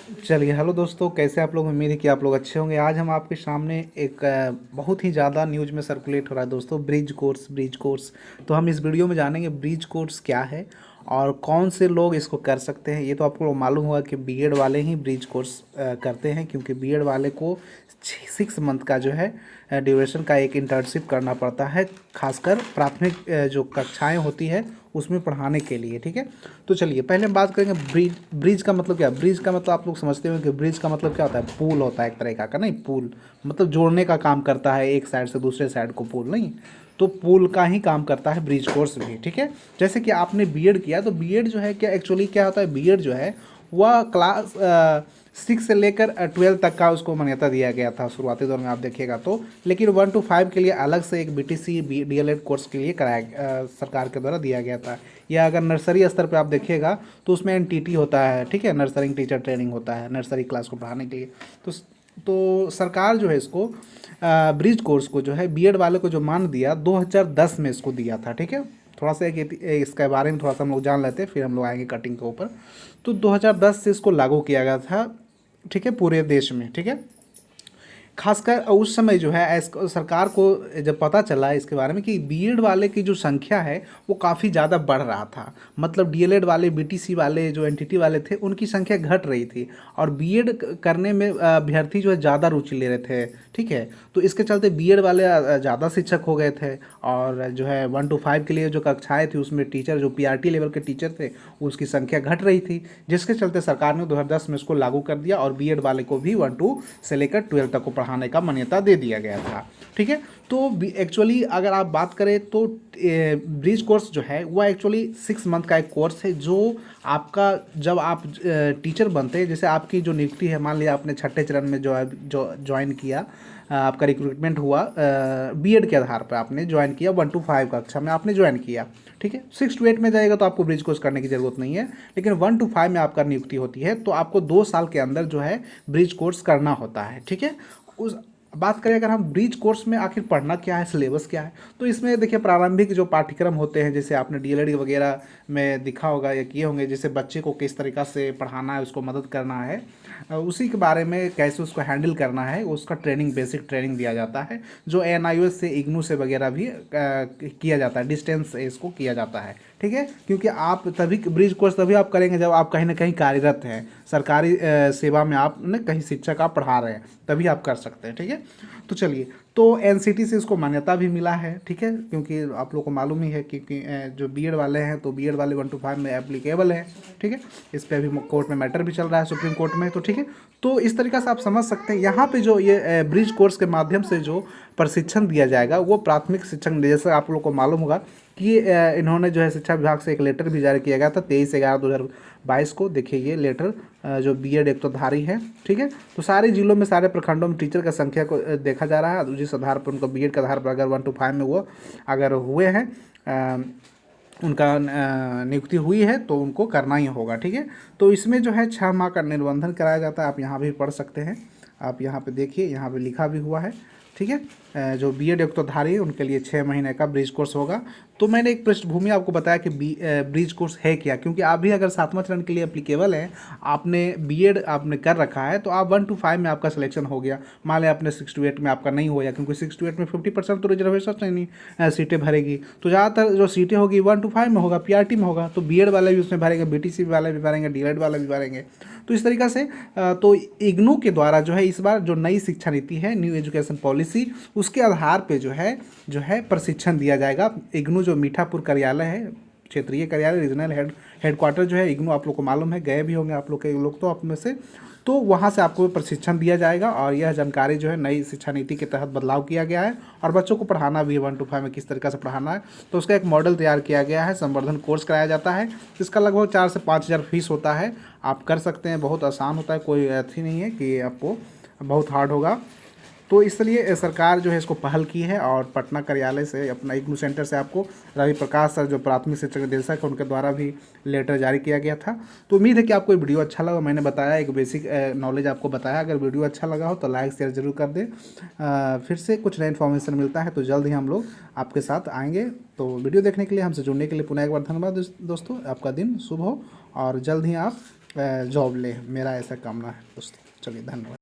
चलिए, हेलो दोस्तों, कैसे आप लोग? उम्मीद है कि आप लोग अच्छे होंगे। आज हम आपके सामने एक बहुत ही ज़्यादा न्यूज़ में सर्कुलेट हो रहा है दोस्तों, ब्रिज कोर्स। तो हम इस वीडियो में जानेंगे ब्रिज कोर्स क्या है और कौन से लोग इसको कर सकते हैं। ये तो आपको मालूम होगा कि बीएड वाले ही ब्रिज कोर्स करते हैं, क्योंकि बीएड वाले को 6 मंथ का जो है ड्यूरेशन का एक इंटर्नशिप करना पड़ता है, खासकर प्राथमिक जो कक्षाएं होती है उसमें पढ़ाने के लिए। ठीक है, तो चलिए पहले हम बात करेंगे ब्रिज का मतलब क्या। ब्रिज का मतलब आप लोग समझते हो कि ब्रिज का मतलब क्या होता है? पुल होता है एक तरह का नहीं, पुल मतलब जोड़ने का काम करता है, एक साइड से दूसरे साइड को पुल नहीं, तो पुल का ही काम करता है ब्रिज कोर्स भी। ठीक है, जैसे कि आपने बीएड किया तो बीएड जो है क्या एक्चुअली क्या होता है, बीएड जो है वह क्लास 6 से लेकर 12 तक का उसको मान्यता दिया गया था शुरुआती दौर में, आप देखिएगा तो। लेकिन 1 to 5 के लिए अलग से एक बीटीसी डीएलएड कोर्स के लिए सरकार के द्वारा दिया गया था। या अगर नर्सरी स्तर पे आप देखिएगा तो उसमें एनटीटी होता है, ठीक है, नर्सरी टीचर ट्रेनिंग होता है नर्सरी क्लास को पढ़ाने के लिए। तो सरकार जो है इसको ब्रिज कोर्स को जो है बीएड वाले को जो मान दिया 2010 में इसको दिया था। ठीक है, थोड़ा सा इसके बारे में थोड़ा सा हम लोग जान लेते हैं, फिर हम लोग आएंगे कटिंग के ऊपर। तो 2010 से इसको लागू किया गया था, ठीक है, पूरे देश में। ठीक है, खासकर उस समय जो है सरकार को जब पता चला इसके बारे में कि बीएड वाले की जो संख्या है वो काफ़ी ज़्यादा बढ़ रहा था, मतलब डीएलएड वाले बीटीसी वाले जो एनटीटी वाले थे उनकी संख्या घट रही थी और बीएड करने में अभ्यर्थी जो है ज़्यादा रुचि ले रहे थे। ठीक है, तो इसके चलते बीएड वाले ज़्यादा शिक्षक हो गए थे और जो है 1 to 5 के लिए जो कक्षाएँ थी उसमें टीचर जो पीआरटी लेवल के टीचर थे उसकी संख्या घट रही थी, जिसके चलते सरकार ने 2010 में इसको लागू कर दिया और बीएड वाले को भी 1 से लेकर 12 तक को पढ़ाने का मान्यता दे दिया गया था। ठीक है, तो एक्चुअली अगर आप बात करें तो ब्रिज कोर्स जो है वह एक्चुअली 6 मंथ का एक कोर्स है, जो आपका जब आप टीचर बनते हैं, जैसे आपकी जो नियुक्ति है, मान लिया आपने छठे चरण में जो ज्वाइन किया, आपका रिक्रूटमेंट हुआ बीएड के आधार पर, आपने ज्वाइन किया 1 to 5 कक्षा में आपने ज्वाइन किया। ठीक है, 6 to 8 में जाएगा तो आपको ब्रिज कोर्स करने की ज़रूरत नहीं है, लेकिन 1 to 5 में आपका नियुक्ति होती है तो आपको 2 साल के अंदर जो है ब्रिज कोर्स करना होता है। ठीक है, उस बात करें अगर हम ब्रिज कोर्स में आखिर पढ़ना क्या है, सिलेबस क्या है, तो इसमें देखिए प्रारंभिक जो पाठ्यक्रम होते हैं, जैसे आपने डीएलएड वगैरह में दिखा होगा या किए होंगे, जैसे बच्चे को किस तरीक़ा से पढ़ाना है, उसको मदद करना है, उसी के बारे में कैसे उसको हैंडल करना है, उसका ट्रेनिंग, बेसिक ट्रेनिंग दिया जाता है, जो एनआईओएस से, इग्नू से वगैरह भी किया जाता है, डिस्टेंस से इसको किया जाता है। ठीक है, क्योंकि आप तभी ब्रिज कोर्स तभी आप करेंगे जब आप कहीं ना कहीं कार्यरत हैं, सरकारी सेवा में आप न कहीं शिक्षक आप पढ़ा रहे हैं, तभी आप कर सकते हैं। ठीक है, तो चलिए, तो एनसीटी से इसको मान्यता भी मिला है। ठीक है, क्योंकि आप लोग को मालूम ही है कि जो बीएड वाले हैं तो बीएड वाले 1 to 5 में एप्लीकेबल है। ठीक है, इस पर अभी कोर्ट में मैटर भी चल रहा है, सुप्रीम कोर्ट में। तो ठीक है, तो इस तरीक़ा से आप समझ सकते हैं यहाँ पे जो ये ब्रिज कोर्स के माध्यम से जो प्रशिक्षण दिया जाएगा वो प्राथमिक शिक्षण, जैसे आप लोग को मालूम होगा कि इन्होंने जो है शिक्षा विभाग से एक लेटर भी जारी किया गया था 23/11/2022 को। देखिए ये लेटर जो बीएड एकतोधारी है, ठीक है, तो सारे जिलों में, सारे प्रखंडों में टीचर का संख्या को देखा जा रहा है, जिस आधार पर उनको बीएड के आधार पर अगर 1 to 5 में वो अगर हुए हैं, उनका नियुक्ति हुई है तो उनको करना ही होगा। ठीक है, तो इसमें जो है 6 माह का निर्बंधन कराया जाता है, आप यहाँ भी पढ़ सकते हैं, आप यहाँ पे देखिए, यहाँ पे लिखा भी हुआ है। ठीक है, जो बीएड एकतोधारी है उनके लिए 6 महीने का ब्रिज कोर्स होगा। तो मैंने एक पृष्ठभूमि आपको बताया कि ब्रिज कोर्स है क्या, क्योंकि आप भी अगर 7वां चरण के लिए एप्लीकेबल हैं, आपने बीएड आपने कर रखा है, तो आप 1 to 5 में आपका सिलेक्शन हो गया, मान लिया आपने 6 to 8 में आपका नहीं होया, क्योंकि 6 to 8 में 50% तो रिजर्वेशन नहीं सीटें भरेगी, तो ज़्यादातर जो सीटें होगी 1 to 5 में होगा, पीआरटी में होगा, तो बीएड वाले भी उसमें भरेंगे, बीटीसी वाले भी भरेंगे, डीएलएड वाले भी भरेंगे। तो इस तरीक़ा से तो इग्नू के द्वारा जो है इस बार जो नई शिक्षा नीति है, न्यू एजुकेशन पॉलिसी, उसके आधार पे जो है प्रशिक्षण दिया जाएगा। इग्नू जो मीठापुर कार्यालय है, क्षेत्रीय कार्यालय, रीजनल हेडक्वार्टर जो है इग्नू, आप लोग को मालूम है, गए भी होंगे आप लोग के लोग तो आप में से, तो वहाँ से आपको प्रशिक्षण दिया जाएगा और यह जानकारी जो है नई शिक्षा नीति के तहत बदलाव किया गया है और बच्चों को पढ़ाना भी है 1 to 5 में किस तरीक़े से पढ़ाना है, तो उसका एक मॉडल तैयार किया गया है, संवर्धन कोर्स कराया जाता है, इसका लगभग 4 से 5 हज़ार फीस होता है। आप कर सकते हैं, बहुत आसान होता है, कोई ऐसी नहीं है कि आपको बहुत हार्ड होगा। तो इसलिए सरकार जो है इसको पहल की है और पटना कार्यालय से, अपना इग्नू सेंटर से आपको रवि प्रकाश सर जो प्राथमिक शिक्षक निदेशक है उनके द्वारा भी लेटर जारी किया गया था। तो उम्मीद है कि आपको ये वीडियो अच्छा लगा, मैंने बताया एक बेसिक नॉलेज आपको बताया। अगर वीडियो अच्छा लगा हो तो लाइक शेयर जरूर कर दें। फिर से कुछ नया इन्फॉर्मेशन मिलता है तो जल्द ही हम लोग आपके साथ आएँगे। तो वीडियो देखने के लिए, हमसे जुड़ने के लिए पुनः एक बार धन्यवाद दोस्तों। आपका दिन शुभ हो और जल्द ही आप जॉब ले, मेरा ऐसा कामना है दोस्तों। चलिए धन्यवाद।